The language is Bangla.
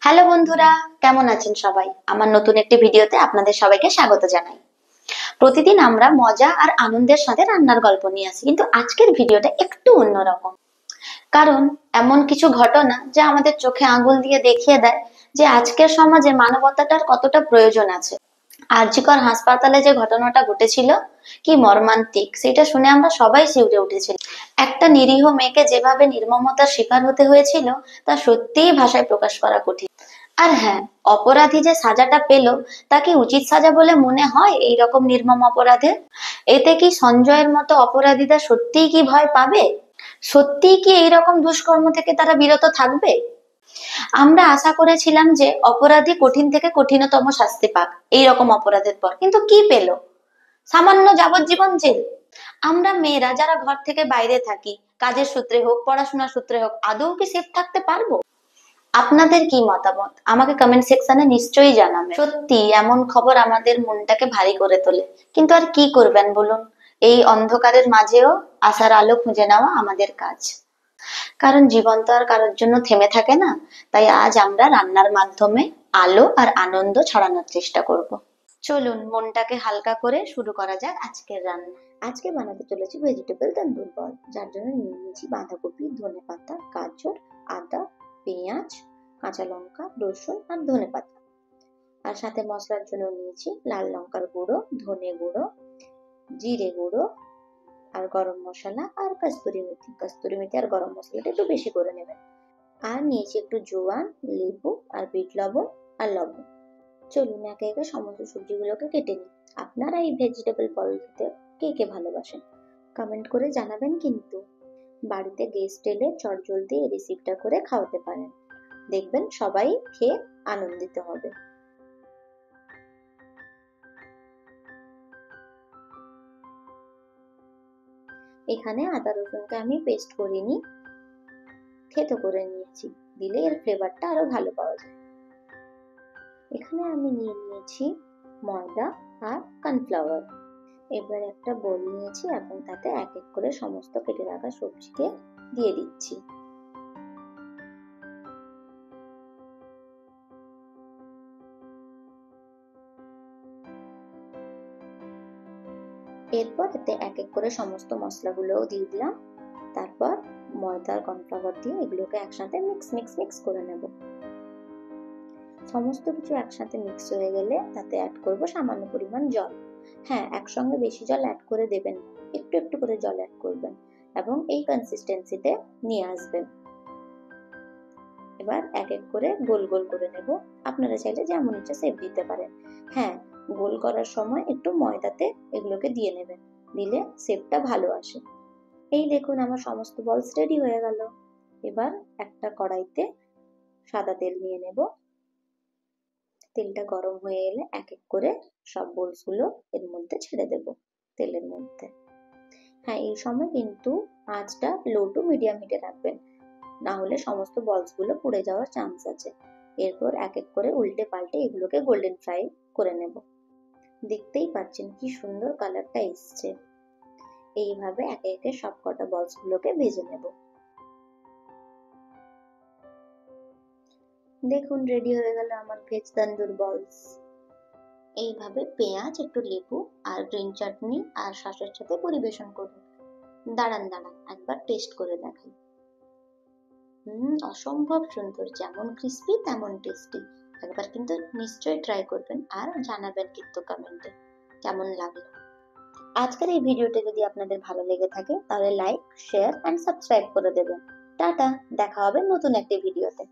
হ্যালো বন্ধুরা, কেমন আছেন সবাই? আমার নতুন একটি ভিডিওতে আপনাদের সবাইকে স্বাগত জানাই। প্রতিদিন আমরা মজা আর আনন্দের সাথে রান্নার গল্প নিয়ে আসি, কিন্তু আজকের ভিডিওটা একটু অন্যরকম। কারণ এমন কিছু ঘটনা যা আমাদের চোখে আঙুল দিয়ে দেখিয়ে দেয় যে আজকের সমাজে মানবতাটার কতটা প্রয়োজন আছে। আর জি কর হাসপাতালে যে ঘটনাটা ঘটেছিল, কি মর্মান্তিক, সেটা শুনে আমরা সবাই শিউরে উঠেছিল। একটা নিরীহ মেয়েকে যেভাবে নির্মমতার শিকার হতে হয়েছিল তা সত্যিই ভাষায় প্রকাশ করা কঠিন। আর হ্যাঁ, অপরাধী যে সাজাটা পেল তা কি উচিত সাজা বলে মনে হয় এই রকম নির্মম অপরাধে? এতে কি সঞ্জয়ের মতো অপরাধীরা সত্যিই কি ভয় পাবে? সত্যিই কি এইরকম দুষ্কর্ম থেকে তারা বিরত থাকবে? আমরা আশা করেছিলাম যে অপরাধী কঠিন থেকে কঠিনতম শাস্তি পাক এই রকম অপরাধের পর, কিন্তু কি পেল? সামান্য যাবজ্জীবন জেল। আমরা মেয়েরা যারা ঘর থেকে বাইরে থাকি, কাজের সূত্রে হোক, পড়াশোনার সূত্রে হোক, আদৌ কি সেফ থাকতে পারবো? আপনাদের কি মতামত আমাকে কমেন্ট সেকশনে নিশ্চয়ই জানাবেন। সত্যি এমন খবর আমাদের মনটাকে ভারী করে তোলে, কিন্তু আর কি করবেন বলুন? এই অন্ধকারের মাঝেও আশার আলো খুঁজে নেওয়া আমাদের কাজ। কারণ জীবন তো আর কারোর জন্য থেমে থাকে না। তাই আজ আমরা রান্নার মাধ্যমে আলো আর আনন্দ ছড়ানোর চেষ্টা করব। চলুন মনটাকে হালকা করে শুরু করা যাক আজকের রান্না। আজকে বানাতে চলেছি ভেজিটেবল তন্দুর বল, যার জন্য নিয়ে নিয়েছি বাঁধাকপি, ধনেপাতা, গাজর, আদা, পেঁয়াজ, কাঁচা লঙ্কা, রসুন আর ধনেপাতা। আর সাথে মশলার জন্য নিয়েছি লাল লঙ্কার গুঁড়ো, ধনে গুঁড়ো, জিরে গুঁড়ো আর গরম মশলা আর কস্তুরি মেথি আর গরম মশলাটা একটু বেশি করে নেবেন। আর নিয়েছি একটু জোয়ান, লেবু আর বিট লবণ আর লবণ। চলুন একে একে সমস্ত সবজিগুলোকে কেটে নিই। আপনারা এই ভেজিটেবল বল খেতে কে কে ভালোবাসেন কমেন্ট করে জানাবেন। কিন্তু বাড়িতে গেস্ট এলে চটজলদি এই রেসিপিটা করে খাওয়াতে পারেন, দেখবেন সবাই খেয়ে আনন্দিত হবে। এখানে আদা রসুনকে আমি পেস্ট করে নিই, থেতো করে নিয়েছি, দিলে এর ফ্লেভারটা আরো ভালো পাওয়া যায়। এখানে আমি নিয়ে নিয়েছি ময়দা আর কর্নফ্লাওয়ার। এবার একটা বোল নিয়েছি এবং তাতে এক এক করে সমস্ত কেটে রাখা সবজিকে দিয়ে দিচ্ছি। এরপর এতে এক এক করে সমস্ত মশলাগুলোও দিয়ে দিলাম। তারপর ময়দা আর কর্নফ্লাওয়ার দিয়ে এগুলোকে একসাথে মিক্স করে নেব। সমস্ত কিছু একসাথে মিক্স হয়ে গেলে তাতে অ্যাড করব সামান্য পরিমাণ জল। হ্যাঁ, একসঙ্গে বেশি জল অ্যাড করে দেবেন, একটু একটু করে জল অ্যাড করবেন এবং এই কনসিস্টেন্সিতে নিয়ে আসবেন। এবার এক এক করে গোল গোল করে নেব। আপনারা চাইলে যেমন ইচ্ছা শেপ দিতে পারেন। হ্যাঁ, গোল করার সময় একটু ময়দাতে এগুলোকে দিয়ে নেবেন, দিলে শেপটা ভালো আসে। এই দেখুন আমার সমস্ত বলস রেডি হয়ে গেল। এবার একটা কড়াইতে সাদা তেল নিয়ে নেব। তেলটা গরম হয়ে এলে এক এক করে সব বলস গুলো এর মধ্যে ছেড়ে দেব তেলের মধ্যে। হ্যাঁ, এই সময় কিন্তু আঁচটা লো টু মিডিয়াম হিটে রাখবেন, না হলে সমস্ত বলস গুলো পুড়ে যাওয়ার চান্স আছে। এরপর এক এক করে উল্টে পাল্টে এগুলোকে গোল্ডেন ফ্রাই করে নেব। দেখতেই পাচ্ছেন কি সুন্দর কালারটা এসছে। এইভাবে একে একে সব কটা বলস গুলোকে ভেজে নেব। দেখুন রেডি হয়ে গেল আমার ভেজ তন্দুর বলস। এইভাবে পেঁয়াজ, একটু লেবু আর গ্রিন চাটনি আর সসের সাথে পরিবেশন করুন। দাঁড়ান একবার টেস্ট করে দেখাই। অসম্ভব সুন্দর, যেমন ক্রিস্পি তেমন টেস্টি। একবার কিন্তু নিশ্চয়ই ট্রাই করবেন আর জানাবেন কিন্তু কমেন্টে কেমন লাগলো। আজকের এই ভিডিওটা যদি আপনাদের ভালো লেগে থাকে তাহলে লাইক, শেয়ার এন্ড সাবস্ক্রাইব করে দেবেন। টাটা, দেখা হবে নতুন একটি ভিডিওতে।